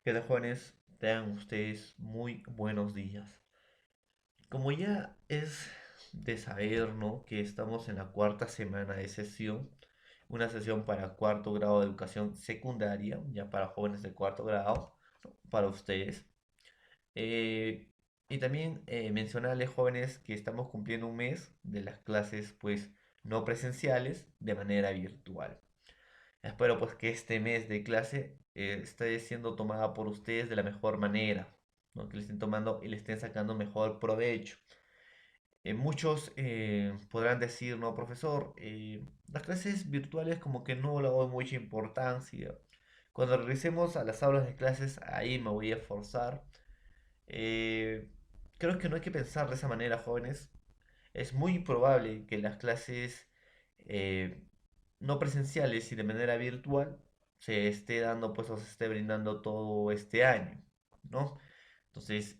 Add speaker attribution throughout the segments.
Speaker 1: ¿Qué tal, jóvenes? Tengan ustedes muy buenos días. Como ya es de saber, ¿no? Que estamos en la cuarta semana de sesión, una sesión para cuarto grado de educación secundaria, ya para jóvenes de cuarto grado, ¿no? Para ustedes. Eh, y también mencionarles, jóvenes, que estamos cumpliendo un mes de las clases, pues, no presenciales de manera virtual. Espero pues que este mes de clase esté siendo tomada por ustedes de la mejor manera, ¿no? Que le estén tomando y le estén sacando mejor provecho. Muchos podrán decir, no, profesor, las clases virtuales como que no le doy mucha importancia. Cuando regresemos a las aulas de clases, ahí me voy a esforzar. Eh, Creo que no hay que pensar de esa manera, jóvenes. Es muy probable que las clases eh, no presenciales y de manera virtual se esté dando, pues, o se esté brindando todo este año, ¿no? Entonces,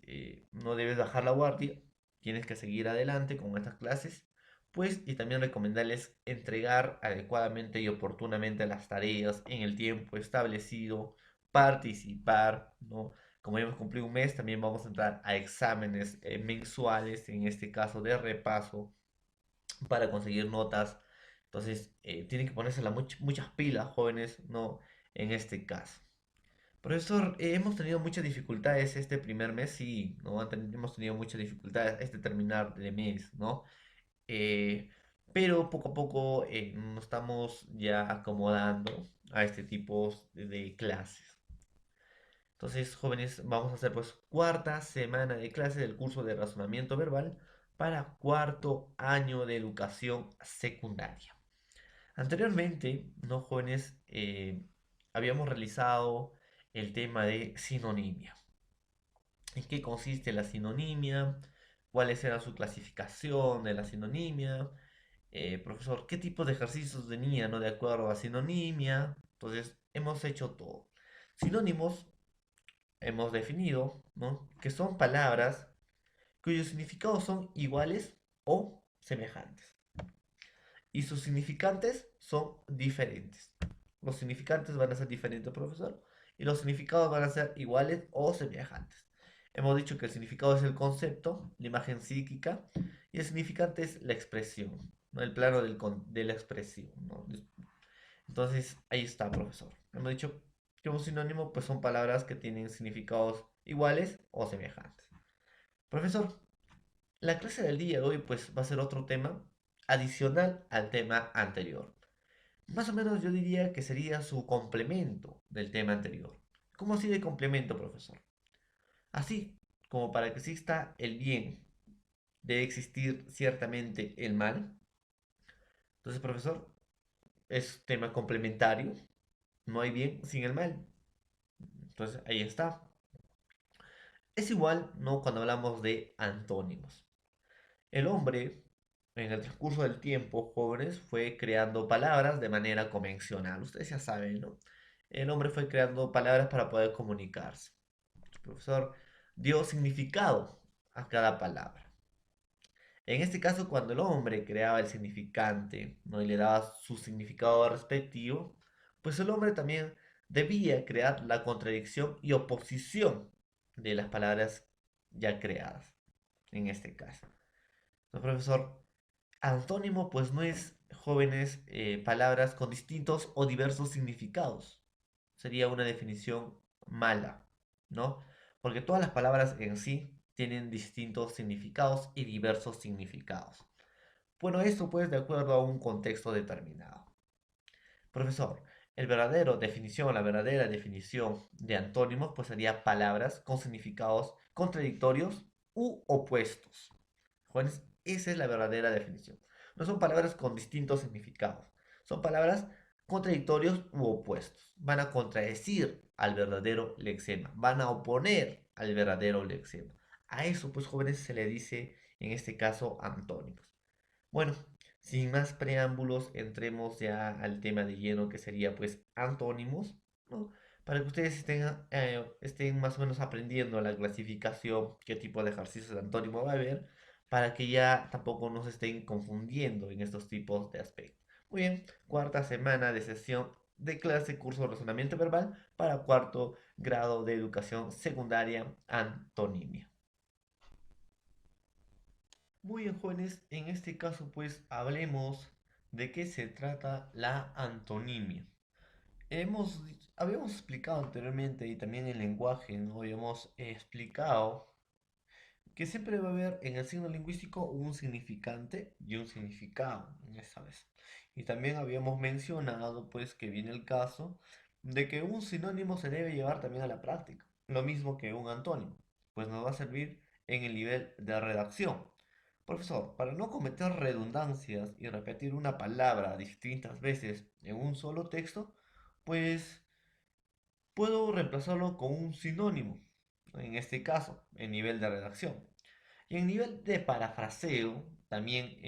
Speaker 1: no debes bajar la guardia, tienes que seguir adelante con estas clases, pues, y también recomendarles entregar adecuadamente y oportunamente las tareas en el tiempo establecido, participar, ¿no? Como ya hemos cumplido un mes, también vamos a entrar a exámenes mensuales, en este caso de repaso, para conseguir notas. Entonces, tienen que ponerse muchas pilas, jóvenes, ¿no? En este caso. Profesor, hemos tenido muchas dificultades este primer mes, sí, ¿no? Hemos tenido muchas dificultades este terminar de mes, ¿no? Eh, pero poco a poco nos estamos ya acomodando a este tipo de clases. Entonces, jóvenes, vamos a hacer pues cuarta semana de clase del curso de razonamiento verbal para cuarto año de educación secundaria. Anteriormente, ¿no, jóvenes? Habíamos realizado el tema de sinonimia. ¿En qué consiste la sinonimia? ¿Cuáles eran su clasificación de la sinonimia? Profesor, ¿qué tipo de ejercicios tenía, no, de acuerdo a sinonimia? Entonces, hemos hecho todo. Sinónimos hemos definido, ¿no? Que son palabras cuyos significados son iguales o semejantes. Y sus significantes son diferentes. Los significantes van a ser diferentes, profesor, y los significados van a ser iguales o semejantes. Hemos dicho que el significado es el concepto, la imagen psíquica, y el significante es la expresión, ¿no? El plano de la expresión, ¿no? Entonces, ahí está, profesor. Hemos dicho que un sinónimo pues son palabras que tienen significados iguales o semejantes. Profesor, la clase del día de hoy pues va a ser otro tema adicional al tema anterior. Más o menos yo diría que sería su complemento del tema anterior. ¿Cómo así de complemento, profesor? Así como para que exista el bien, debe existir ciertamente el mal. Entonces, profesor, es tema complementario. No hay bien sin el mal. Entonces, ahí está. Es igual, ¿no? Cuando hablamos de antónimos. El hombre, en el transcurso del tiempo, jóvenes, fue creando palabras de manera convencional. Ustedes ya saben, ¿no? El hombre fue creando palabras para poder comunicarse. El profesor dio significado a cada palabra. En este caso, cuando el hombre creaba el significante, ¿no? Y le daba su significado respectivo, pues el hombre también debía crear la contradicción y oposición de las palabras ya creadas, en este caso. No, profesor, antónimo pues no es, jóvenes, palabras con distintos o diversos significados. Sería una definición mala, ¿no? Porque todas las palabras en sí tienen distintos significados y diversos significados. Bueno, esto pues de acuerdo a un contexto determinado. Profesor, la verdadera definición de antónimos pues sería palabras con significados contradictorios u opuestos. Jóvenes, esa es la verdadera definición. No son palabras con distintos significados. Son palabras contradictorios u opuestos. Van a contradecir al verdadero lexema. Van a oponer al verdadero lexema. A eso, pues, jóvenes, se le dice, en este caso, antónimos. Bueno, sin más preámbulos, entremos ya al tema de lleno, que sería, pues, antónimos, ¿no? Para que ustedes estén más o menos aprendiendo la clasificación, qué tipo de ejercicios de antónimo va a haber, para que ya tampoco nos estén confundiendo en estos tipos de aspectos. Muy bien, cuarta semana de sesión de clase curso de razonamiento verbal para cuarto grado de educación secundaria, antonimia. Muy bien, jóvenes, en este caso pues hablemos de qué se trata la antonimia. Habíamos explicado anteriormente y también en lenguaje, ¿no? Habíamos explicado que siempre va a haber en el signo lingüístico un significante y un significado en esta vez. Y también habíamos mencionado pues que viene el caso de que un sinónimo se debe llevar también a la práctica, lo mismo que un antónimo, pues nos va a servir en el nivel de redacción. Profesor, para no cometer redundancias y repetir una palabra distintas veces en un solo texto, pues puedo reemplazarlo con un sinónimo, en este caso, en nivel de redacción. Y en nivel de parafraseo, también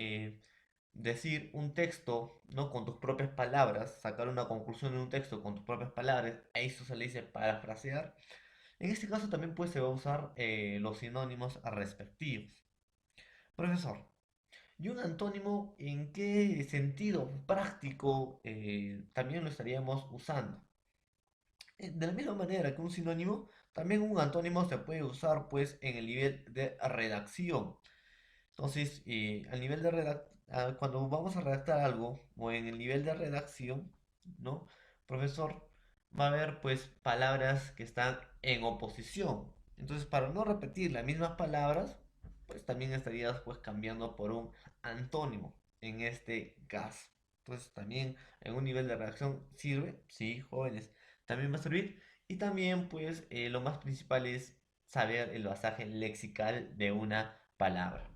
Speaker 1: decir un texto, ¿no? Con tus propias palabras, sacar una conclusión de un texto con tus propias palabras, a eso se le dice parafrasear. En este caso también pues, se va a usar los sinónimos respectivos. Profesor, ¿y un antónimo en qué sentido práctico también lo estaríamos usando? De la misma manera que un sinónimo, también un antónimo se puede usar pues en el nivel de redacción. Entonces, al nivel de cuando vamos a redactar algo o en el nivel de redacción, ¿no? Profesor, va a haber pues palabras que están en oposición. Entonces, para no repetir las mismas palabras, pues también estarías pues cambiando por un antónimo en este caso. Entonces, también en un nivel de redacción sirve, sí, jóvenes, también va a servir. Y también pues lo más principal es saber el basaje lexical de una palabra.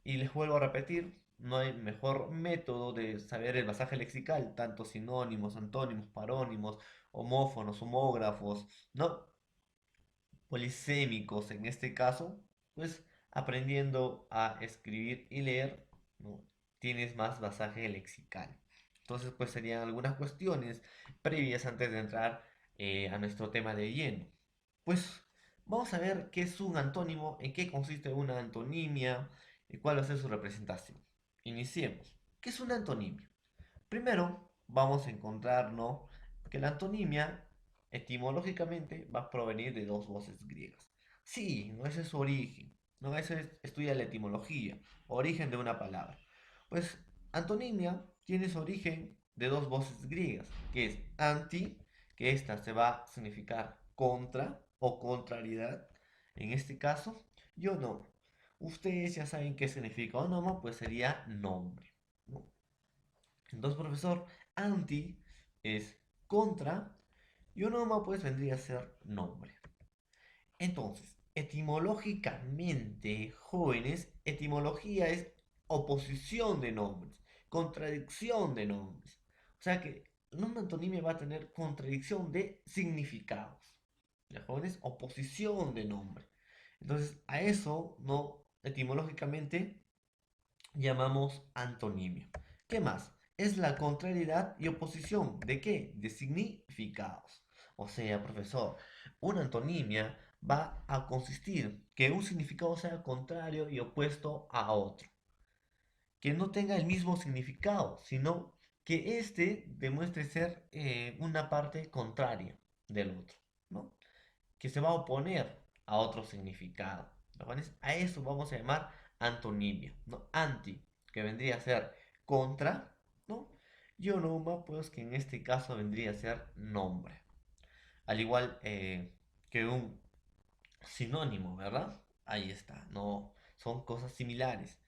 Speaker 1: Y les vuelvo a repetir, no hay mejor método de saber el basaje lexical, tanto sinónimos, antónimos, parónimos, homófonos, homógrafos, ¿no? Polisémicos en este caso, pues aprendiendo a escribir y leer, ¿no? Tienes más basaje lexical. Entonces, pues serían algunas cuestiones previas antes de entrar a nuestro tema de lleno. Pues vamos a ver qué es un antónimo, en qué consiste una antonimia y cuál va a ser su representación. Iniciemos. ¿Qué es una antonimia? Primero, vamos a encontrarnos que la antonimia etimológicamente va a provenir de dos voces griegas. Sí, no ese es su origen. No, eso estudia la etimología, origen de una palabra. Pues antonimia tiene su origen de dos voces griegas, que es anti, que esta se va a significar contra o contrariedad, en este caso, y onoma. Ustedes ya saben qué significa onoma, pues sería nombre, ¿no? Entonces, profesor, anti es contra y onoma pues vendría a ser nombre. Entonces, etimológicamente, jóvenes, etimología es oposición de nombres, contradicción de nombres. O sea que una antonimia va a tener contradicción de significados. ¿Ya, jóvenes? Oposición de nombre. Entonces, a eso, no, etimológicamente, llamamos antonimia. ¿Qué más? Es la contrariedad y oposición. ¿De qué? De significados. O sea, profesor, una antonimia va a consistir que un significado sea contrario y opuesto a otro. Que no tenga el mismo significado, sino que éste demuestre ser una parte contraria del otro, ¿no? Que se va a oponer a otro significado. ¿No? A eso vamos a llamar antonimia, ¿no? Anti, que vendría a ser contra, ¿no? Y onoma, pues que en este caso vendría a ser nombre. Al igual que un sinónimo, ¿verdad? Ahí está, no, son cosas similares.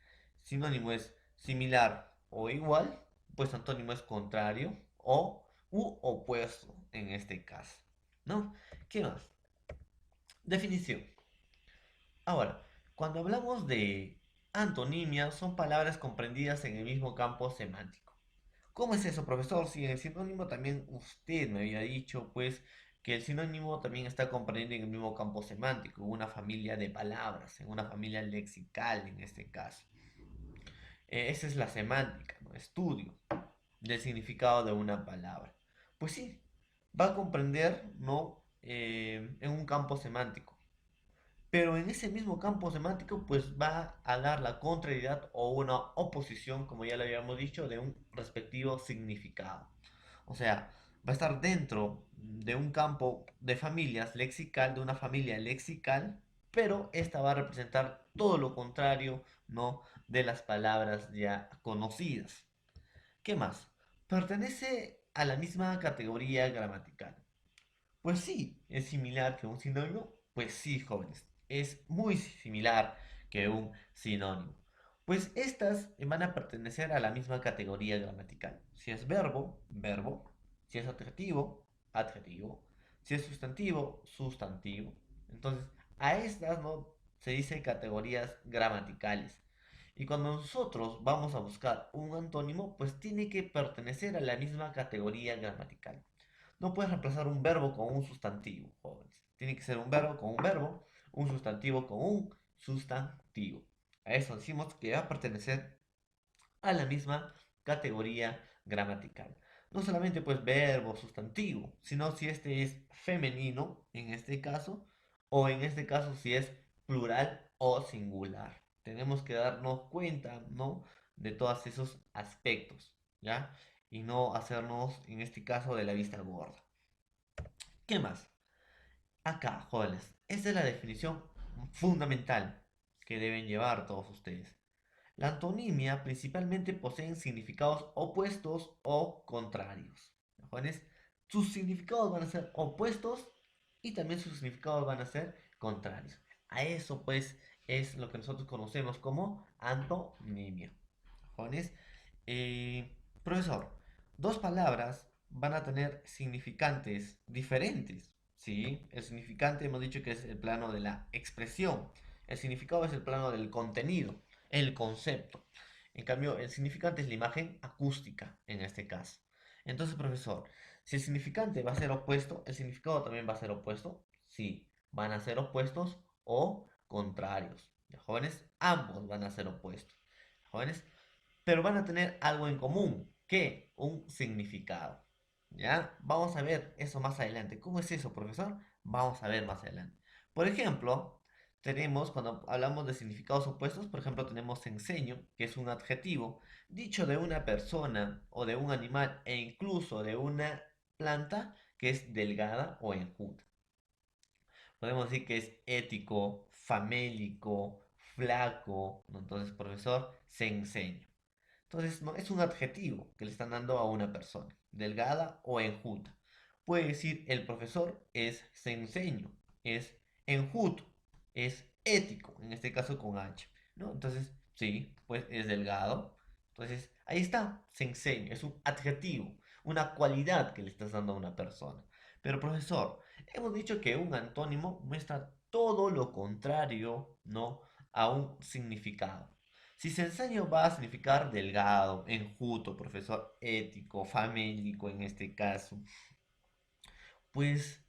Speaker 1: Sinónimo es similar o igual, pues antónimo es contrario o u opuesto en este caso, ¿no? ¿Qué más? Definición. Ahora, cuando hablamos de antonimia, son palabras comprendidas en el mismo campo semántico. ¿Cómo es eso, profesor? Si en el sinónimo también usted me había dicho, pues, que el sinónimo también está comprendido en el mismo campo semántico, en una familia de palabras, en una familia lexical en este caso. Esa es la semántica, ¿no? Estudio del significado de una palabra. Pues sí, va a comprender, ¿no? En un campo semántico. Pero en ese mismo campo semántico, pues va a dar la contrariedad o una oposición, como ya le habíamos dicho, de un respectivo significado. O sea, va a estar dentro de un campo de familias lexical, de una familia lexical, pero esta va a representar todo lo contrario, ¿no? De las palabras ya conocidas. ¿Qué más? ¿Pertenece a la misma categoría gramatical? Pues sí, es similar que un sinónimo. Pues sí, jóvenes, es muy similar que un sinónimo. Pues estas van a pertenecer a la misma categoría gramatical. Si es verbo, verbo. Si es adjetivo, adjetivo. Si es sustantivo, sustantivo. Entonces, a estas no se dice categorías gramaticales. Y cuando nosotros vamos a buscar un antónimo, pues tiene que pertenecer a la misma categoría gramatical. No puedes reemplazar un verbo con un sustantivo, jóvenes. Tiene que ser un verbo con un verbo, un sustantivo con un sustantivo. A eso decimos que va a pertenecer a la misma categoría gramatical. No solamente pues verbo, sustantivo, sino si este es femenino, en este caso, o en este caso si es plural o singular. Tenemos que darnos cuenta, ¿no? De todos esos aspectos, ¿ya? Y no hacernos, en este caso, de la vista gorda. ¿Qué más? Acá, jóvenes, esta es la definición fundamental que deben llevar todos ustedes. La antonimia principalmente poseen significados opuestos o contrarios. Jóvenes, sus significados van a ser opuestos y también sus significados van a ser contrarios. A eso pues es lo que nosotros conocemos como antonimia. Jóvenes, profesor, dos palabras van a tener significantes diferentes. ¿Sí? El significante hemos dicho que es el plano de la expresión. El significado es el plano del contenido, el concepto. En cambio, el significante es la imagen acústica en este caso. Entonces, profesor, si el significante va a ser opuesto, ¿el significado también va a ser opuesto? Sí, van a ser opuestos o contrarios. ¿Ya, jóvenes? Ambos van a ser opuestos. ¿Jóvenes? Pero van a tener algo en común, que un significado. ¿Ya? Vamos a ver eso más adelante. ¿Cómo es eso, profesor? Vamos a ver más adelante. Por ejemplo, tenemos, cuando hablamos de significados opuestos, por ejemplo, tenemos enseño, que es un adjetivo, dicho de una persona o de un animal e incluso de una planta que es delgada o enjuta. Podemos decir que es ético, famélico, flaco, ¿no? Entonces, profesor, se enseña. Entonces, no, es un adjetivo que le están dando a una persona, delgada o enjuta. Puede decir el profesor es senseño, es enjuto, es ético, en este caso con H, ¿no? Entonces, sí, pues es delgado. Entonces, ahí está, senseño, es un adjetivo, una cualidad que le estás dando a una persona. Pero profesor, hemos dicho que un antónimo muestra todo lo contrario, ¿no? A un significado. Si sensaño va a significar delgado, enjuto, profesor ético, famélico en este caso, pues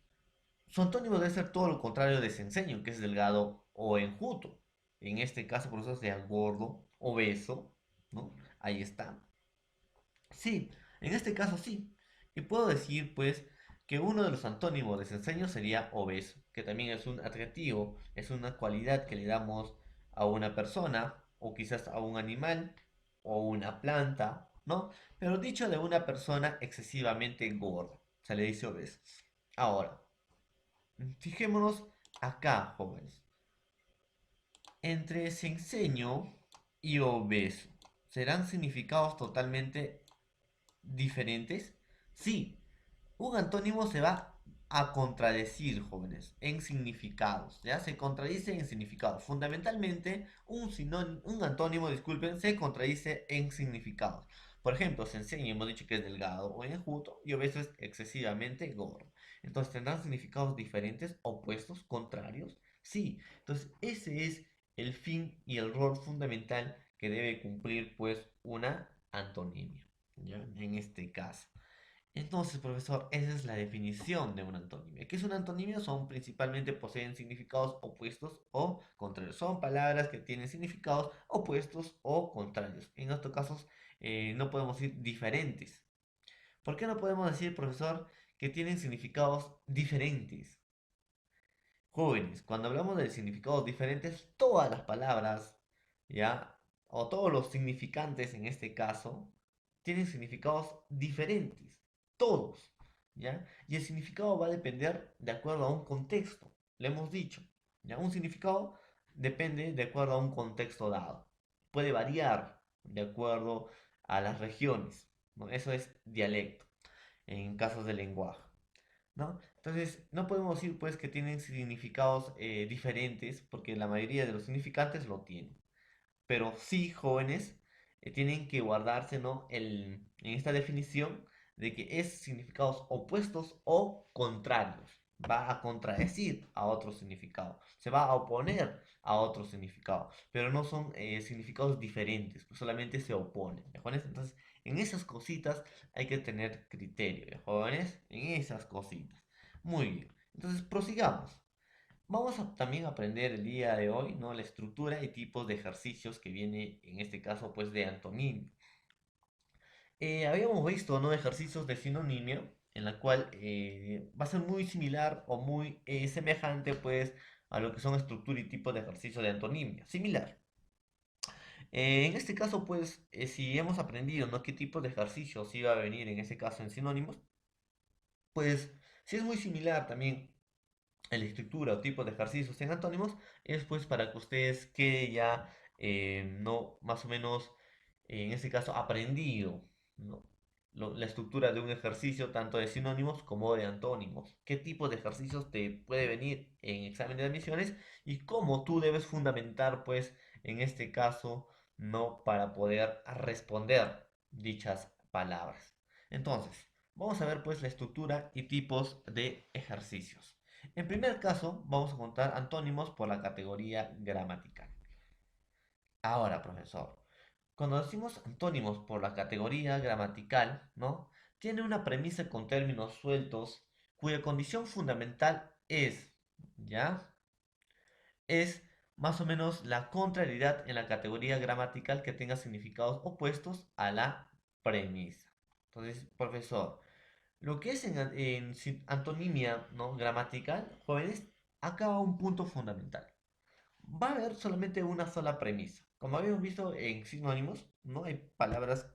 Speaker 1: su antónimo debe ser todo lo contrario de senseño, que es delgado o enjuto. En este caso, profesor, sea gordo, obeso, ¿no? Ahí está. Sí, en este caso sí. Y puedo decir, pues, que uno de los antónimos de senseño sería obeso, que también es un adjetivo, es una cualidad que le damos a una persona, o quizás a un animal, o una planta, ¿no? Pero dicho de una persona excesivamente gorda, se le dice obeso. Ahora, fijémonos acá, jóvenes. Entre senseño y obeso, ¿serán significados totalmente diferentes? Sí, un antónimo se va a contradecir, jóvenes, en significados, ¿ya? Se contradice en significados. Fundamentalmente, un antónimo, disculpen, se contradice en significados. Por ejemplo, se enseña, hemos dicho que es delgado o enjuto, y obeso es excesivamente gordo. Entonces, ¿tendrán significados diferentes, opuestos, contrarios? Sí. Entonces, ese es el fin y el rol fundamental que debe cumplir, pues, una antonimia, ¿ya? En este caso. Entonces, profesor, esa es la definición de una antonimia. ¿Qué es una antonimia? Son principalmente poseen significados opuestos o contrarios. Son palabras que tienen significados opuestos o contrarios. En estos casos no podemos decir diferentes. ¿Por qué no podemos decir, profesor, que tienen significados diferentes? Jóvenes, cuando hablamos de significados diferentes, todas las palabras, ¿ya? O todos los significantes en este caso, tienen significados diferentes. Todos. ¿ya? Y el significado va a depender de acuerdo a un contexto, le hemos dicho, ¿ya? Un significado depende de acuerdo a un contexto dado. Puede variar de acuerdo a las regiones, ¿no? Eso es dialecto en casos de lenguaje, ¿no? Entonces, no podemos decir pues que tienen significados diferentes porque la mayoría de los significantes lo tienen. Pero sí, jóvenes, tienen que guardarse, ¿no? En esta definición de que es significados opuestos o contrarios. Va a contradecir a otro significado, se va a oponer a otro significado, pero no son significados diferentes, pues solamente se oponen, ¿ya, jóvenes? Entonces, en esas cositas hay que tener criterio, ¿ya, jóvenes? En esas cositas. Muy bien. Entonces, prosigamos. Vamos a también aprender el día de hoy, ¿no? La estructura y tipos de ejercicios que viene, en este caso, pues de antonimia. Habíamos visto, ¿no? Ejercicios de sinonimio, en la cual va a ser muy similar o muy semejante, pues, a lo que son estructura y tipos de ejercicio de antonimia. Similar. En este caso, pues, si hemos aprendido, ¿no? ¿Qué tipo de ejercicios iba a venir, en este caso, en sinónimos? Pues, si es muy similar también en la estructura o tipo de ejercicios en antónimos, es pues para que ustedes quede ya, no más o menos, en este caso, aprendido, ¿no? La estructura de un ejercicio tanto de sinónimos como de antónimos. ¿Qué tipo de ejercicios te puede venir en examen de admisiones y cómo tú debes fundamentar, pues, en este caso, no para poder responder dichas palabras? Entonces, vamos a ver pues la estructura y tipos de ejercicios. En primer caso, vamos a contar antónimos por la categoría gramatical. Ahora, profesor, cuando decimos antónimos por la categoría gramatical, ¿no? Tiene una premisa con términos sueltos cuya condición fundamental es, ¿ya? Es más o menos la contrariedad en la categoría gramatical que tenga significados opuestos a la premisa. Entonces, profesor, lo que es en antonimia, ¿no? Gramatical, jóvenes, acá va un punto fundamental. Va a haber solamente una sola premisa. Como habíamos visto en sinónimos, ¿no? Hay palabras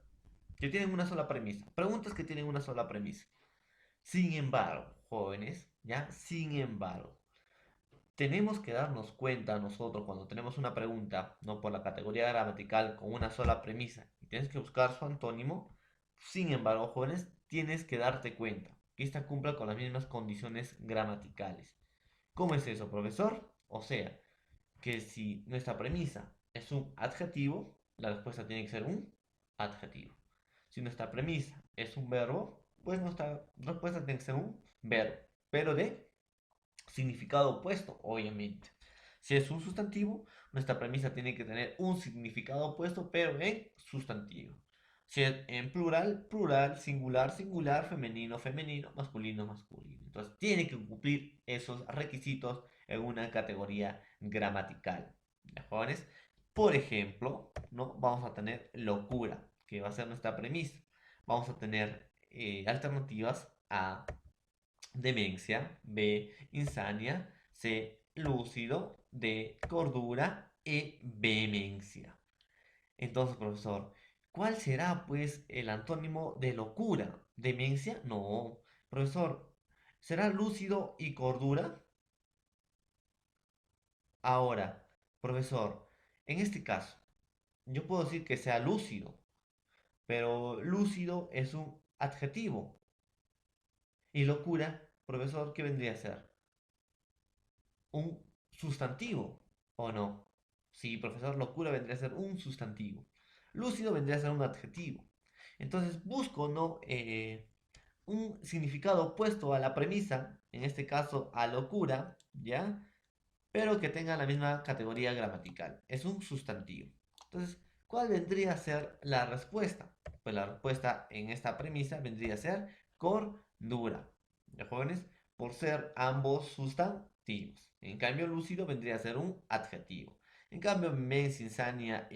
Speaker 1: que tienen una sola premisa. Preguntas que tienen una sola premisa. Sin embargo, jóvenes, ¿ya? Sin embargo, tenemos que darnos cuenta nosotros cuando tenemos una pregunta, ¿no? Por la categoría gramatical con una sola premisa y tienes que buscar su antónimo. Sin embargo, jóvenes, tienes que darte cuenta que esta cumpla con las mismas condiciones gramaticales. ¿Cómo es eso, profesor? O sea, que si nuestra premisa es un adjetivo, la respuesta tiene que ser un adjetivo. Si nuestra premisa es un verbo, pues nuestra respuesta tiene que ser un verbo, pero de significado opuesto, obviamente. Si es un sustantivo, nuestra premisa tiene que tener un significado opuesto, pero en sustantivo. Si es en plural, plural, singular, singular, femenino, femenino, masculino, masculino. Entonces, tiene que cumplir esos requisitos en una categoría gramatical. ¿Ya, jóvenes? Por ejemplo, ¿no? Vamos a tener locura, que va a ser nuestra premisa. Vamos a tener alternativas a demencia, B, insania, C, lúcido, D, cordura, E, vehemencia. Entonces, profesor, ¿cuál será pues el antónimo de locura? ¿Demencia? No. Profesor, ¿será lúcido y cordura? Ahora, profesor, en este caso, yo puedo decir que sea lúcido, pero lúcido es un adjetivo. Y locura, profesor, ¿qué vendría a ser? Un sustantivo, ¿o no? Sí, profesor, locura vendría a ser un sustantivo. Lúcido vendría a ser un adjetivo. Entonces busco, ¿no? Un significado opuesto a la premisa, en este caso a locura, ¿ya? Pero que tenga la misma categoría gramatical. Es un sustantivo. Entonces, ¿cuál vendría a ser la respuesta? Pues la respuesta en esta premisa vendría a ser cordura. ¿Ya, jóvenes? Por ser ambos sustantivos. En cambio, lúcido vendría a ser un adjetivo. En cambio, demencia, insania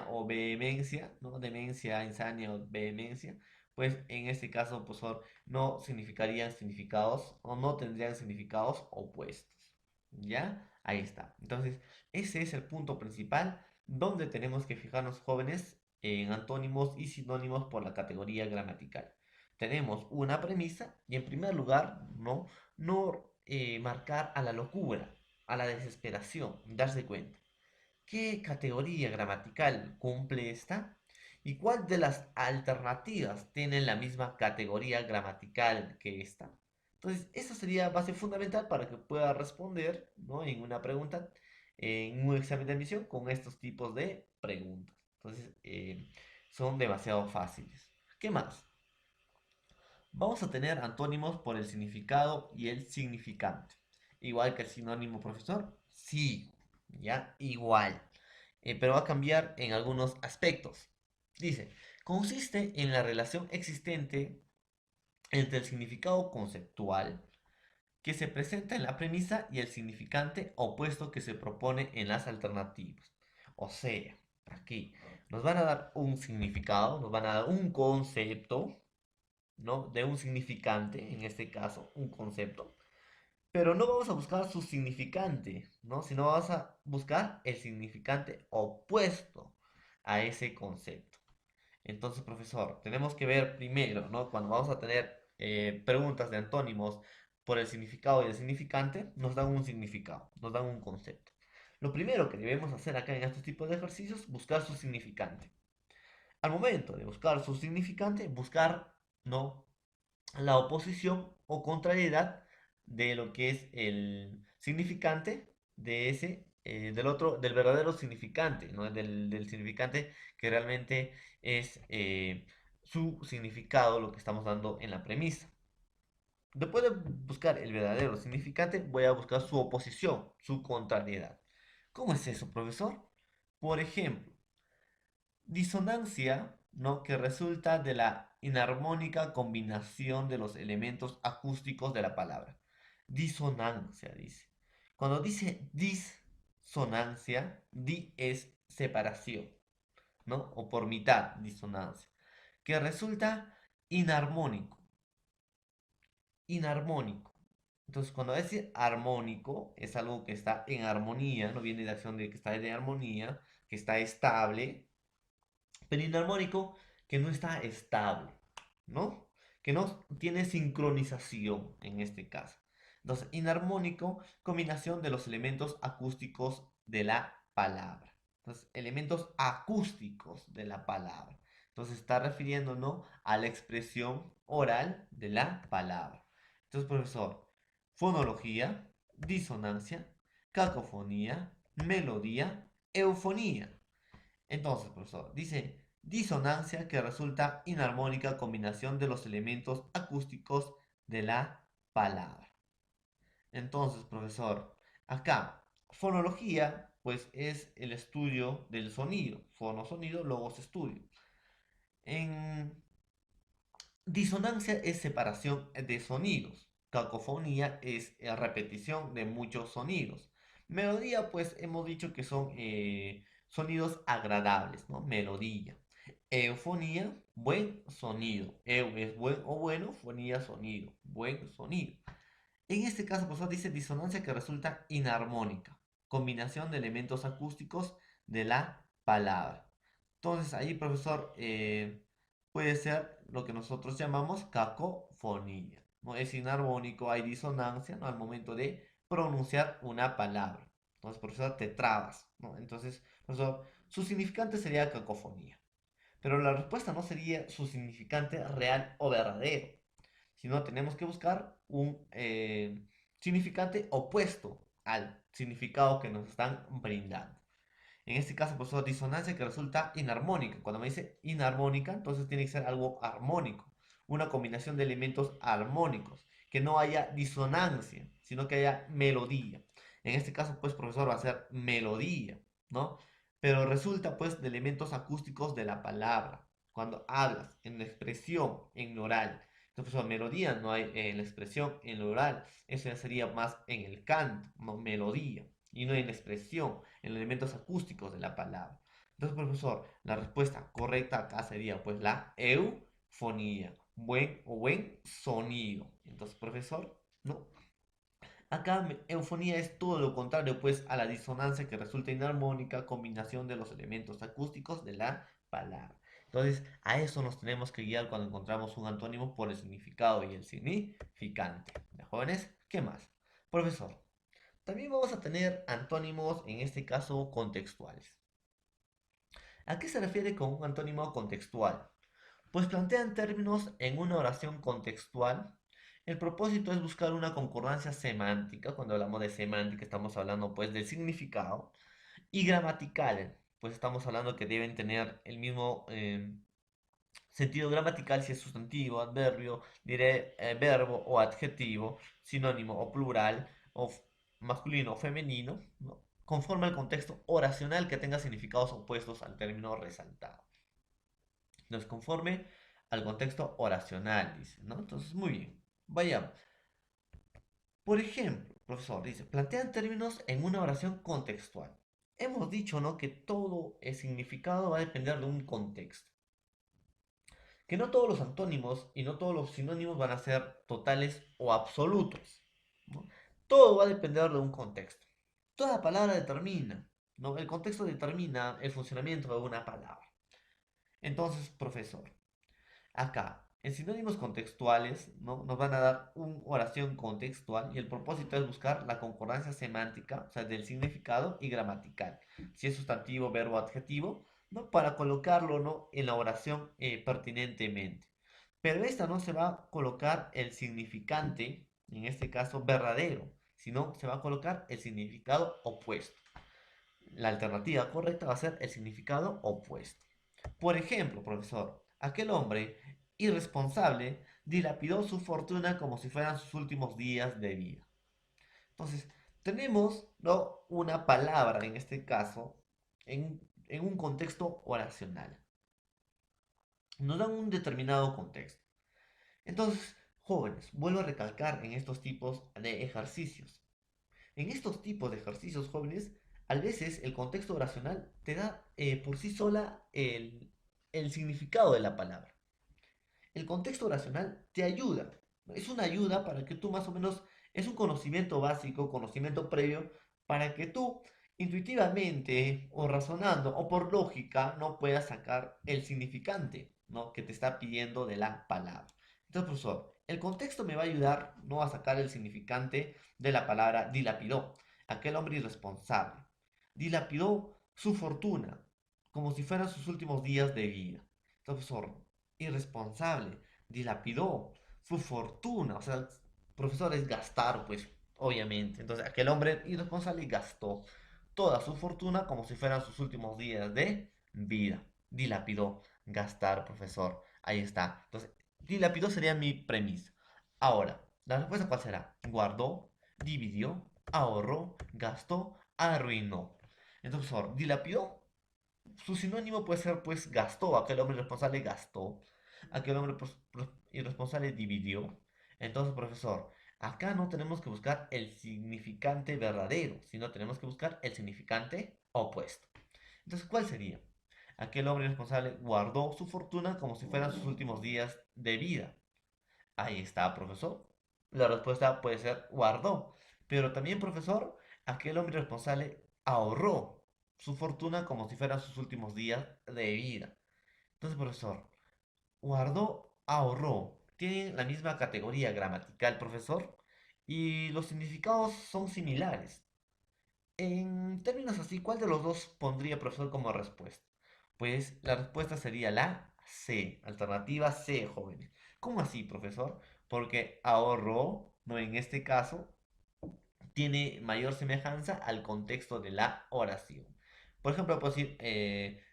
Speaker 1: o vehemencia, ¿no? Demencia, insania o vehemencia, pues en este caso, pues no significarían significados o no tendrían significados opuestos. ¿Ya? Ahí está. Entonces, ese es el punto principal donde tenemos que fijarnos, jóvenes, en antónimos y sinónimos por la categoría gramatical. tenemos una premisa y en primer lugar, no marcar a la locura, a la desesperación, darse cuenta. ¿Qué categoría gramatical cumple esta? ¿Y cuál de las alternativas tiene la misma categoría gramatical que esta? Entonces, esa sería base fundamental para que pueda responder, ¿no?, en una pregunta, en un examen de admisión con estos tipos de preguntas. Entonces, son demasiado fáciles. ¿Qué más? Vamos a tener antónimos por el significado y el significante. Igual que el sinónimo, profesor. Sí, ya, igual. Pero va a cambiar en algunos aspectos. Dice, consiste en la relación existente entre el significado conceptual que se presenta en la premisa y el significante opuesto que se propone en las alternativas. O sea, aquí nos van a dar un significado, nos van a dar un concepto, ¿no?, de un significante, en este caso, un concepto, pero no vamos a buscar su significante, ¿no?, sino vamos a buscar el significante opuesto a ese concepto. Entonces, profesor, tenemos que ver primero, ¿no?, cuando vamos a tener preguntas de antónimos por el significado y el significante, nos dan un significado, nos dan un concepto. Lo primero que debemos hacer acá en estos tipos de ejercicios, buscar su significante. Al momento de buscar su significante, buscar, ¿no?, la oposición o contrariedad de lo que es el significante de ese, del otro, del verdadero significante, ¿no?, del significante que realmente es su significado, lo que estamos dando en la premisa. Después de buscar el verdadero significante, voy a buscar su oposición, su contrariedad. ¿Cómo es eso, profesor? Por ejemplo, disonancia, ¿no?, que resulta de la inarmónica combinación de los elementos acústicos de la palabra. Disonancia, dice. Cuando dice disonancia, di es separación, ¿no? O por mitad, disonancia. Que resulta inarmónico. Inarmónico. Entonces, cuando dice armónico, es algo que está en armonía, no viene de acción de que está en armonía, que está estable, pero inarmónico que no está estable, ¿no? Que no tiene sincronización en este caso. Entonces, inarmónico, combinación de los elementos acústicos de la palabra. Entonces, elementos acústicos de la palabra. Entonces, está refiriéndonos a la expresión oral de la palabra. Entonces, profesor, fonología, disonancia, cacofonía, melodía, eufonía. Entonces, profesor, dice disonancia que resulta inarmónica combinación de los elementos acústicos de la palabra. Entonces, profesor, acá, fonología, pues es el estudio del sonido. Fono, sonido, logos, estudio. En disonancia es separación de sonidos. Cacofonía es repetición de muchos sonidos. Melodía, pues hemos dicho que son sonidos agradables, ¿no? Melodía. Eufonía, buen sonido. Eu es buen o bueno, fonía, sonido. Buen sonido. En este caso, profesor, dice disonancia que resulta inarmónica. Combinación de elementos acústicos de la palabra. Entonces, ahí, profesor, puede ser lo que nosotros llamamos cacofonía. ¿No? Es inarmónico, hay disonancia, ¿no?, al momento de pronunciar una palabra. Entonces, profesor, te trabas, ¿no? Entonces, profesor, su significante sería cacofonía. Pero la respuesta no sería su significante real o verdadero, sino tenemos que buscar un significante opuesto al significado que nos están brindando. En este caso, profesor, disonancia que resulta inarmónica. Cuando me dice inarmónica, entonces tiene que ser algo armónico, una combinación de elementos armónicos, que no haya disonancia, sino que haya melodía. En este caso, pues, profesor, va a ser melodía, ¿no? Pero resulta, pues, de elementos acústicos de la palabra. Cuando hablas en la expresión, en oral. Entonces, profesor, melodía no hay en la expresión, en lo oral. Eso ya sería más en el canto, ¿no? Melodía, y no en la expresión, en los elementos acústicos de la palabra. Entonces, profesor, la respuesta correcta acá sería pues la eufonía, buen sonido. Entonces, profesor, no. Acá eufonía es todo lo contrario pues a la disonancia que resulta inarmónica combinación de los elementos acústicos de la palabra. Entonces, a eso nos tenemos que guiar cuando encontramos un antónimo por el significado y el significante. ¿De jóvenes? ¿Qué más? Profesor, también vamos a tener antónimos, en este caso contextuales. ¿A qué se refiere con un antónimo contextual? Pues plantean términos en una oración contextual. El propósito es buscar una concordancia semántica. Cuando hablamos de semántica estamos hablando pues del significado. Y gramatical, pues estamos hablando que deben tener el mismo sentido gramatical si es sustantivo, adverbio, diré, verbo o adjetivo, sinónimo o plural, o masculino o femenino, ¿no? Conforme al contexto oracional que tenga significados opuestos al término resaltado. Entonces, conforme al contexto oracional, dice, ¿no? Entonces, muy bien. Vayamos. Por ejemplo, profesor, dice, plantean términos en una oración contextual. Hemos dicho, ¿no? Que todo el significado va a depender de un contexto. Que no todos los antónimos y no todos los sinónimos van a ser totales o absolutos, ¿no? Todo va a depender de un contexto. Toda palabra determina, ¿no? El contexto determina el funcionamiento de una palabra. Entonces, profesor, acá, en sinónimos contextuales, ¿no? Nos van a dar una oración contextual y el propósito es buscar la concordancia semántica, o sea, del significado y gramatical. Si es sustantivo, verbo, adjetivo, ¿no? Para colocarlo, ¿no? En la oración pertinentemente. Pero esta no se va a colocar el significante, en este caso verdadero, sino se va a colocar el significado opuesto. La alternativa correcta va a ser el significado opuesto. Por ejemplo, profesor, aquel hombre irresponsable dilapidó su fortuna como si fueran sus últimos días de vida. Entonces, tenemos, ¿no? Una palabra, en este caso, en un contexto oracional. Nos dan un determinado contexto. Entonces, jóvenes, vuelvo a recalcar en estos tipos de ejercicios. En estos tipos de ejercicios, jóvenes, a veces el contexto oracional te da por sí sola el significado de la palabra. El contexto oracional te ayuda. Es una ayuda para que tú más o menos, es un conocimiento básico, conocimiento previo, para que tú intuitivamente o razonando o por lógica no puedas sacar el significante, ¿no? Que te está pidiendo de la palabra. Entonces, profesor, el contexto me va a ayudar, ¿no? A sacar el significante de la palabra dilapidó. Aquel hombre irresponsable. Dilapidó su fortuna, como si fueran sus últimos días de vida. Entonces, profesor, irresponsable, dilapidó su fortuna. O sea, el profesor es gastar, pues, obviamente. Entonces, aquel hombre irresponsable gastó toda su fortuna como si fueran sus últimos días de vida. Dilapidó, gastar, profesor. Ahí está. Entonces, dilapidó sería mi premisa. Ahora, ¿la respuesta cuál será? Guardó, dividió, ahorró, gastó, arruinó. Entonces, profesor, dilapidó su sinónimo puede ser, pues, gastó. Aquel hombre responsable gastó. Aquel hombre irresponsable dividió. Entonces, profesor, acá no tenemos que buscar el significante verdadero, sino tenemos que buscar el significante opuesto. Entonces, ¿cuál sería? Aquel hombre irresponsable guardó su fortuna como si fueran sus últimos días de vida. Ahí está, profesor. La respuesta puede ser guardó. Pero también, profesor, aquel hombre responsable ahorró su fortuna como si fueran sus últimos días de vida. Entonces, profesor, guardó, ahorró. Tienen la misma categoría gramatical, profesor, y los significados son similares. En términos así, ¿cuál de los dos pondría profesor como respuesta? Pues la respuesta sería la C, alternativa C, jóvenes. ¿Cómo así, profesor? Porque ahorró, no en este caso, tiene mayor semejanza al contexto de la oración. Por ejemplo, puedo decir,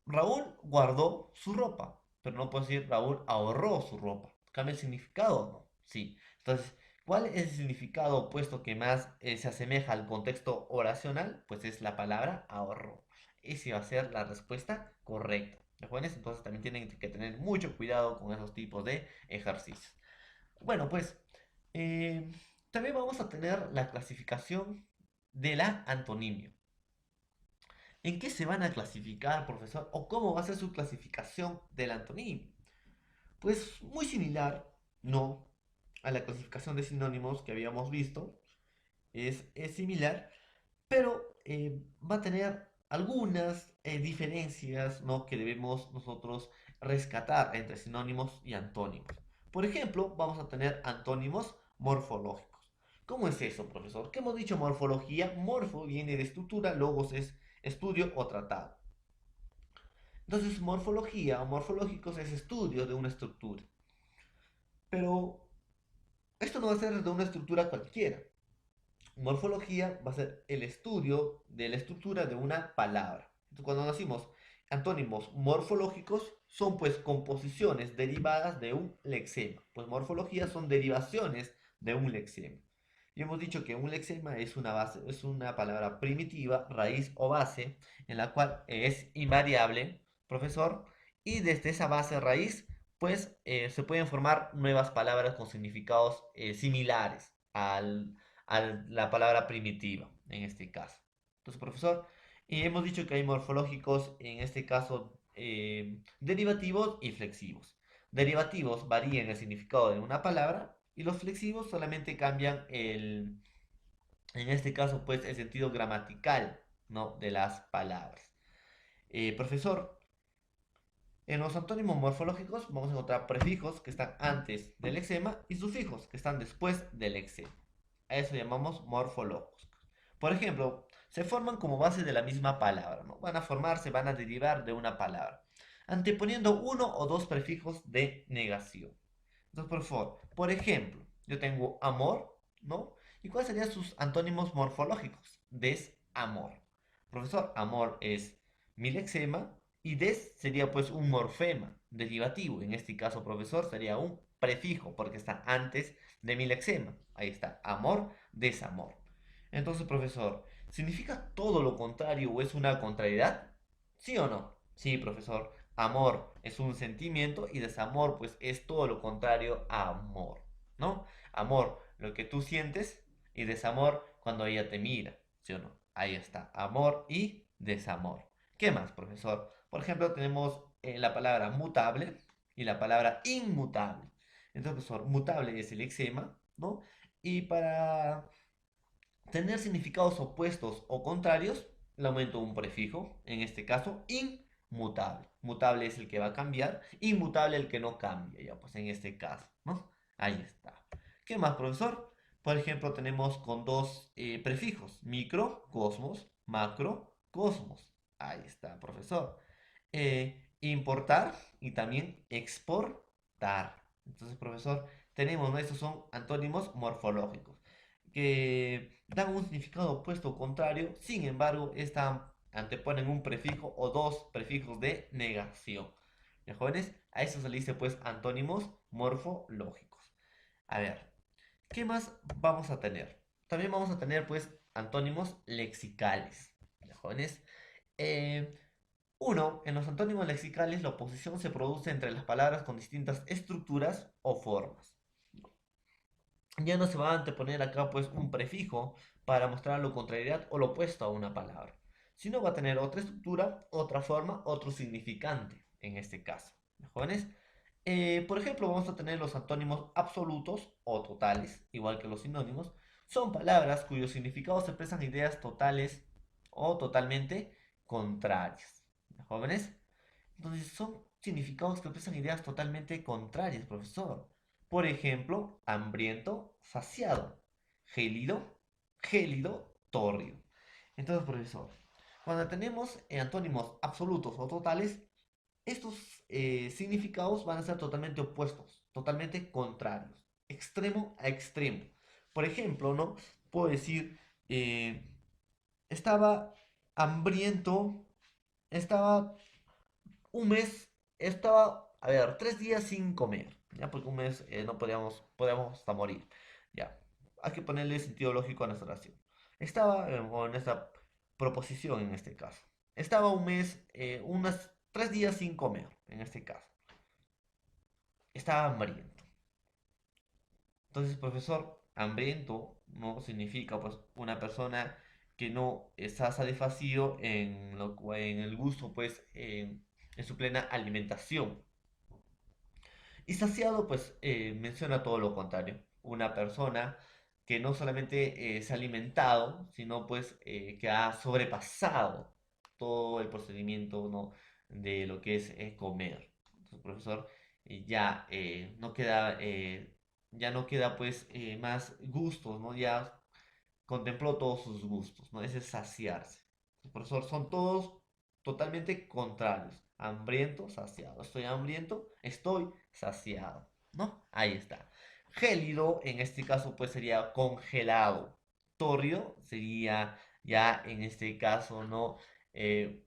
Speaker 1: Raúl guardó su ropa, pero no puedo decir Raúl ahorró su ropa. ¿Cambia el significado? No. Sí. Entonces, ¿cuál es el significado opuesto que más se asemeja al contexto oracional? Pues es la palabra ahorró. Esa va a ser la respuesta correcta. ¿De jóvenes? Entonces también tienen que tener mucho cuidado con esos tipos de ejercicios. Bueno, pues eh, también vamos a tener la clasificación de la antonimia. ¿En qué se van a clasificar, profesor? ¿O cómo va a ser su clasificación del antonimio? Pues muy similar, ¿no? A la clasificación de sinónimos que habíamos visto. Es similar, pero va a tener algunas diferencias, ¿no?, que debemos nosotros rescatar entre sinónimos y antónimos. Por ejemplo, vamos a tener antónimos morfológicos. ¿Cómo es eso, profesor? ¿Qué hemos dicho morfología? Morfo viene de estructura, logos es estudio o tratado. Entonces, morfología o morfológicos es estudio de una estructura. Pero esto no va a ser de una estructura cualquiera. Morfología va a ser el estudio de la estructura de una palabra. Entonces, cuando decimos antónimos morfológicos, son pues composiciones derivadas de un lexema. Pues morfología son derivaciones de un lexema. Y hemos dicho que un lexema es una base, es una palabra primitiva, raíz o base, en la cual es invariable, profesor, y desde esa base raíz, pues se pueden formar nuevas palabras con significados similares a la palabra primitiva, en este caso. Entonces, profesor, hemos dicho que hay morfológicos, en este caso, derivativos y flexivos. Derivativos varían el significado de una palabra y los flexivos solamente cambian en este caso, pues, el sentido gramatical, ¿no?, de las palabras. Profesor, en los antónimos morfológicos vamos a encontrar prefijos que están antes del lexema y sufijos que están después del lexema. A eso llamamos morfológicos. Por ejemplo, se forman como base de la misma palabra, ¿no? Van a formarse, van a derivar de una palabra, anteponiendo uno o dos prefijos de negación. Entonces, por favor, por ejemplo, yo tengo amor, ¿no? ¿Y cuáles serían sus antónimos morfológicos? Desamor. Profesor, amor es mi lexema y des sería pues un morfema derivativo. En este caso, profesor, sería un prefijo porque está antes de mi lexema. Ahí está, amor, desamor. Entonces, profesor, ¿significa todo lo contrario o es una contrariedad? ¿Sí o no? Sí, profesor. Amor es un sentimiento y desamor pues es todo lo contrario a amor, ¿no? Amor, lo que tú sientes y desamor cuando ella te mira, ¿sí o no? Ahí está, amor y desamor. ¿Qué más, profesor? Por ejemplo, tenemos la palabra mutable y la palabra inmutable. Entonces, profesor, mutable es el lexema, ¿no? Y para tener significados opuestos o contrarios, le aumento un prefijo, en este caso, inmutable. Mutable es el que va a cambiar, inmutable el que no cambia, ya pues en este caso, ¿no? Ahí está. ¿Qué más, profesor? Por ejemplo, tenemos con dos prefijos, micro, cosmos, macro, cosmos. Ahí está, profesor. Importar y también exportar. Entonces, profesor, tenemos, ¿no? Estos son antónimos morfológicos que dan un significado opuesto o contrario, sin embargo, anteponen un prefijo o dos prefijos de negación. ¿Ya, jóvenes? A eso se le dice pues antónimos morfológicos. A ver, ¿qué más vamos a tener? También vamos a tener pues antónimos lexicales. ¿Ya, jóvenes? Eh, Uno, en los antónimos lexicales la oposición se produce entre las palabras con distintas estructuras o formas. Ya no se va a anteponer acá pues un prefijo para mostrar la contrariedad o lo opuesto a una palabra, sino va a tener otra estructura, otra forma, otro significante en este caso. ¿Jóvenes? Por ejemplo, vamos a tener los antónimos absolutos o totales, igual que los sinónimos. Son palabras cuyos significados expresan ideas totales o totalmente contrarias. ¿Jóvenes? Entonces son significados que expresan ideas totalmente contrarias, profesor. Por ejemplo, hambriento, saciado, gélido, gélido, tórrido. Entonces, profesor, cuando tenemos antónimos absolutos o totales, estos significados van a ser totalmente opuestos, totalmente contrarios, extremo a extremo. Por ejemplo, ¿no? Puedo decir, eh, estaba hambriento, estaba un mes, estaba, a ver, 3 días sin comer, ¿ya? Porque un mes no podíamos hasta morir, ¿ya? Hay que ponerle sentido lógico a nuestra oración. Estaba, o en esta proposición en este caso, estaba un mes, unos 3 días sin comer, en este caso. Estaba hambriento. Entonces, profesor, hambriento no significa pues una persona que no está satisfacido en el gusto, pues, en su plena alimentación. Y saciado, pues, menciona todo lo contrario. Una persona que no solamente se ha alimentado, sino pues que ha sobrepasado todo el procedimiento, ¿no? De lo que es comer. Entonces, profesor, no queda, ya no queda pues más gustos, ¿no? Ya contempló todos sus gustos, ¿no? Ese es saciarse. Profesor, son todos totalmente contrarios. Hambriento, saciado. Estoy hambriento, estoy saciado, ¿no? Ahí está. Gélido, en este caso, pues sería congelado. Tórrido sería ya en este caso, ¿no?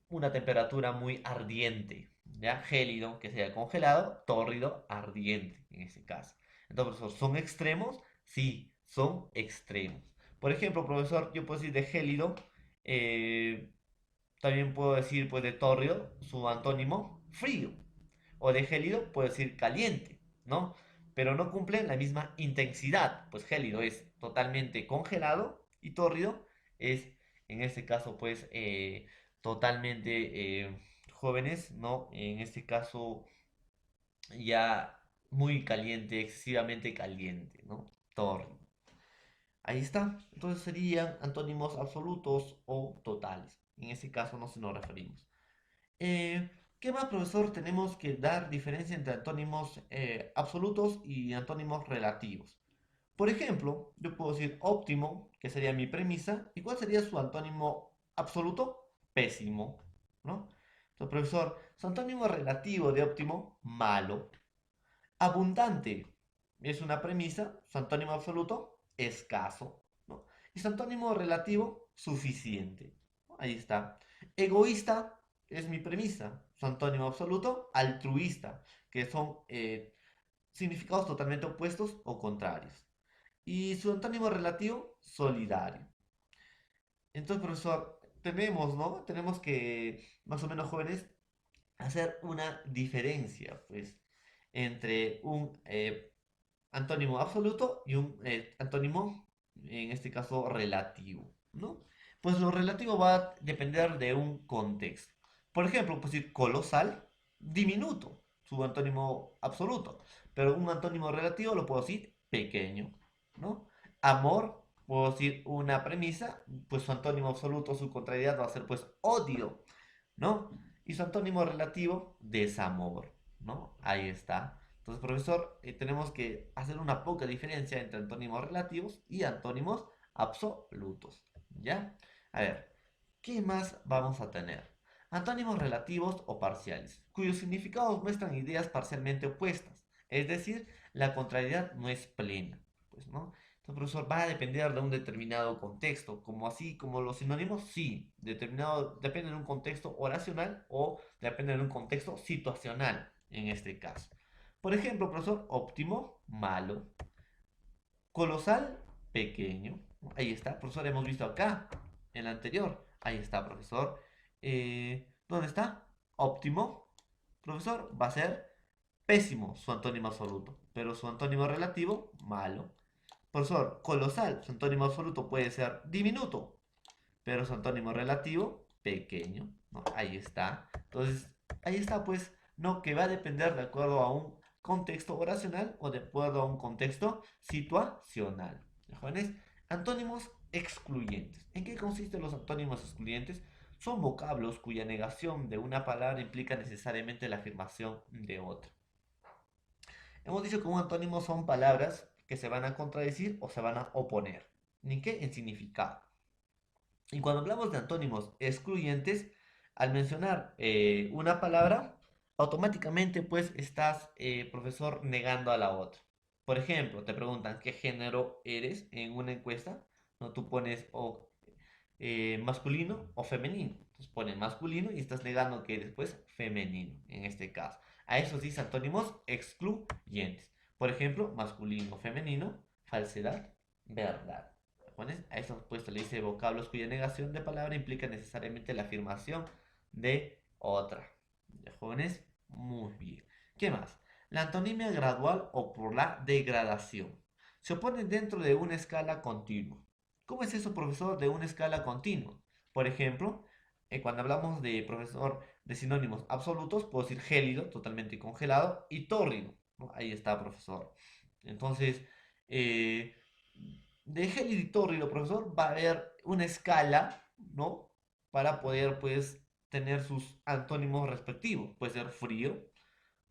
Speaker 1: Una temperatura muy ardiente. ¿Ya? Gélido, que sería congelado, tórrido, ardiente, en este caso. Entonces, profesor, ¿son extremos? Sí, son extremos. Por ejemplo, profesor, yo puedo decir de gélido, eh, también puedo decir pues de tórrido, su antónimo, frío. O de gélido puedo decir caliente, ¿no? Pero no cumplen la misma intensidad, pues gélido es totalmente congelado y tórrido es, en este caso, pues totalmente jóvenes, ¿no? En este caso ya muy caliente, excesivamente caliente, ¿no? Tórrido. Ahí está. Entonces serían antónimos absolutos o totales. En ese caso no se nos referimos. ¿Qué más, profesor? Tenemos que dar diferencia entre antónimos absolutos y antónimos relativos. Por ejemplo, yo puedo decir óptimo, que sería mi premisa. ¿Y cuál sería su antónimo absoluto? Pésimo, ¿no? Entonces, profesor, su antónimo relativo de óptimo, malo. Abundante es una premisa, su antónimo absoluto, escaso, ¿no? Y su antónimo relativo, suficiente. Ahí está. Egoísta es mi premisa, su antónimo absoluto, altruista, que son significados totalmente opuestos o contrarios. Y su antónimo relativo, solidario. Entonces, profesor, tenemos, ¿no? Tenemos que, más o menos jóvenes, hacer una diferencia, pues, entre un antónimo absoluto y un antónimo, en este caso, relativo, ¿no? Pues lo relativo va a depender de un contexto. Por ejemplo, pues decir colosal, diminuto, su antónimo absoluto. Pero un antónimo relativo lo puedo decir pequeño, ¿no? Amor, puedo decir una premisa, pues su antónimo absoluto, su contrariedad va a ser pues odio, ¿no? Y su antónimo relativo, desamor, ¿no? Ahí está. Entonces, profesor, tenemos que hacer una poca diferencia entre antónimos relativos y antónimos absolutos, ¿ya? A ver, ¿qué más vamos a tener? Antónimos relativos o parciales, cuyos significados muestran ideas parcialmente opuestas, es decir, la contrariedad no es plena, pues, ¿no? Entonces, profesor, va a depender de un determinado contexto, como así como los sinónimos, sí, determinado, depende de un contexto oracional o depende de un contexto situacional, en este caso. Por ejemplo, profesor, óptimo, malo. Colosal, pequeño. Ahí está, profesor, hemos visto acá, en la anterior. Ahí está, profesor. ¿Dónde está? Óptimo, profesor, va a ser pésimo su antónimo absoluto, pero su antónimo relativo, malo. Profesor, colosal, su antónimo absoluto puede ser diminuto, pero su antónimo relativo, pequeño, ¿no? Ahí está. Entonces, ahí está, pues, ¿no? Que va a depender de acuerdo a un contexto oracional o de acuerdo a un contexto situacional. Jóvenes, antónimos excluyentes. ¿En qué consisten los antónimos excluyentes? Son vocablos cuya negación de una palabra implica necesariamente la afirmación de otra. Hemos dicho que un antónimo son palabras que se van a contradecir o se van a oponer. ¿Ni qué? En significado. Y cuando hablamos de antónimos excluyentes, al mencionar una palabra, automáticamente pues estás, profesor, negando a la otra. Por ejemplo, te preguntan qué género eres en una encuesta, ¿no? Tú pones o masculino o femenino. Entonces pones masculino y estás negando que eres pues femenino en este caso. A esos dice antónimos excluyentes. Por ejemplo, masculino, femenino, falsedad, verdad. ¿Pones? A eso pues se le dice vocablos cuya negación de palabra implica necesariamente la afirmación de otra. ¿Ya, jóvenes? Muy bien. ¿Qué más? La antonimia gradual o por la degradación. Se opone dentro de una escala continua. ¿Cómo es eso, profesor, de una escala continua? Por ejemplo, cuando hablamos de, profesor, de sinónimos absolutos, puedo decir gélido, totalmente congelado, y tórrido, ¿no? Ahí está, profesor. Entonces, eh, de gélido y tórrido, profesor, va a haber una escala, ¿no? Para poder, pues, tener sus antónimos respectivos. Puede ser frío,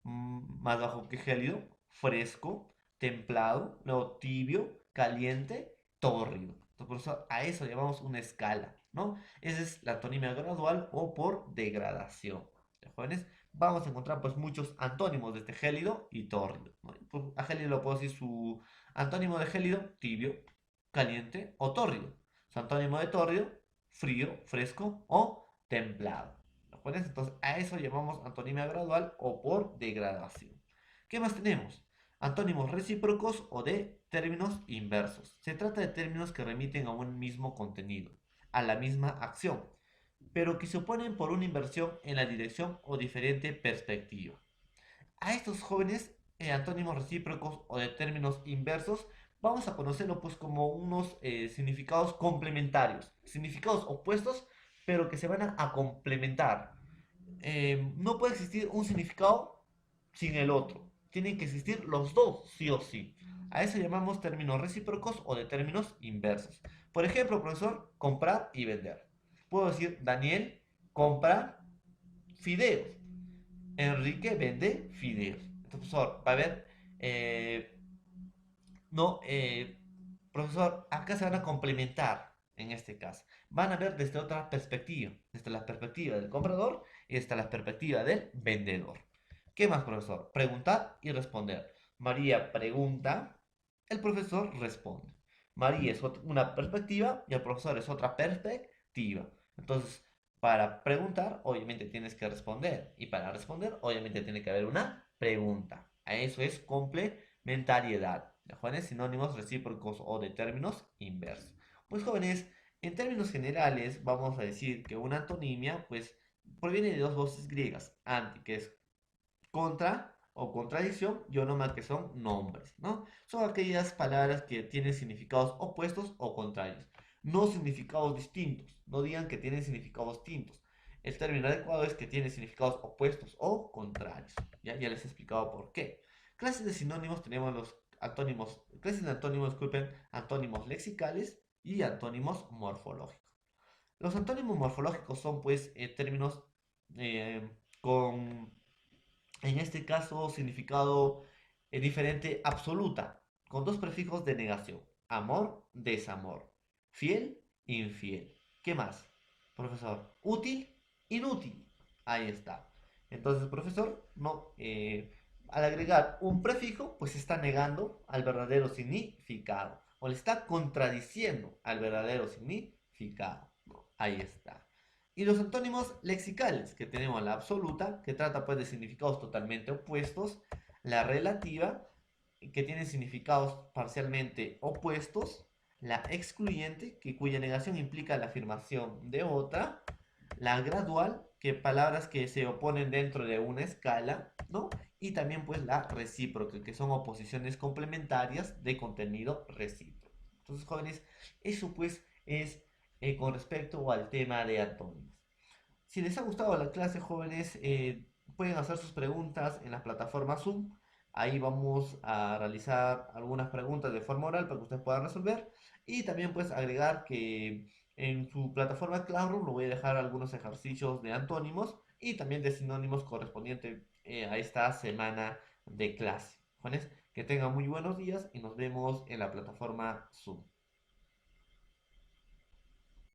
Speaker 1: más bajo que gélido, fresco, templado, luego tibio, caliente, tórrido. Entonces, por eso a eso llamamos una escala, ¿no? Esa es la antonimia gradual o por degradación. ¿Ya, jóvenes? Vamos a encontrar pues muchos antónimos de este gélido y tórrido, ¿no? Pues, a gélido lo puedo decir su antónimo de gélido, tibio, caliente o tórrido. Su antónimo de tórrido, frío, fresco o templado. Entonces, a eso llamamos antonimia gradual o por degradación. ¿Qué más tenemos? Antónimos recíprocos o de términos inversos. Se trata de términos que remiten a un mismo contenido, a la misma acción, pero que se oponen por una inversión en la dirección o diferente perspectiva. A estos jóvenes antónimos recíprocos o de términos inversos vamos a conocerlo pues como unos significados complementarios, significados opuestos pero que se van a complementar. No puede existir un significado sin el otro. Tienen que existir los dos, sí o sí. A eso llamamos términos recíprocos o de términos inversos. Por ejemplo, profesor, comprar y vender. Puedo decir, Daniel compra fideos. Enrique vende fideos. Entonces, profesor, va a ver, no, profesor, acá se van a complementar en este caso. Van a ver desde otra perspectiva, desde la perspectiva del comprador y desde la perspectiva del vendedor. ¿Qué más, profesor? Preguntar y responder. María pregunta, el profesor responde. María es una perspectiva y el profesor es otra perspectiva. Entonces, para preguntar, obviamente tienes que responder. Y para responder, obviamente tiene que haber una pregunta. A eso es complementariedad. ¿De jóvenes? Sinónimos recíprocos o de términos inversos. Pues jóvenes, en términos generales, vamos a decir que una antonimia, pues, proviene de dos voces griegas. Anti, que es contra o contradicción, y onoma, que son nombres, ¿no? Son aquellas palabras que tienen significados opuestos o contrarios, no significados distintos. No digan que tienen significados distintos. El término adecuado es que tiene significados opuestos o contrarios. Ya les he explicado por qué. Clases de sinónimos tenemos los antónimos, clases de antónimos, disculpen, antónimos lexicales y antónimos morfológicos. Los antónimos morfológicos son pues términos eh, con en este caso significado diferente absoluta, con dos prefijos de negación, amor, desamor, fiel, infiel. ¿Qué más? Profesor, útil, inútil. Ahí está. Entonces, profesor, no, al agregar un prefijo, pues está negando al verdadero significado, o le está contradiciendo al verdadero significado. Ahí está. Y los antónimos lexicales, que tenemos la absoluta, que trata pues de significados totalmente opuestos, la relativa, que tiene significados parcialmente opuestos, la excluyente, que cuya negación implica la afirmación de otra, la gradual, que palabras que se oponen dentro de una escala, ¿no? Y también pues la recíproca, que son oposiciones complementarias de contenido recíproco. Entonces, jóvenes, eso pues es con respecto al tema de antónimos. Si les ha gustado la clase, jóvenes, pueden hacer sus preguntas en la plataforma Zoom. Ahí vamos a realizar algunas preguntas de forma oral para que ustedes puedan resolver. Y también pues agregar que en su plataforma Classroom lo voy a dejar algunos ejercicios de antónimos y también de sinónimos correspondientes a esta semana de clase. Jóvenes, que tengan muy buenos días y nos vemos en la plataforma Zoom.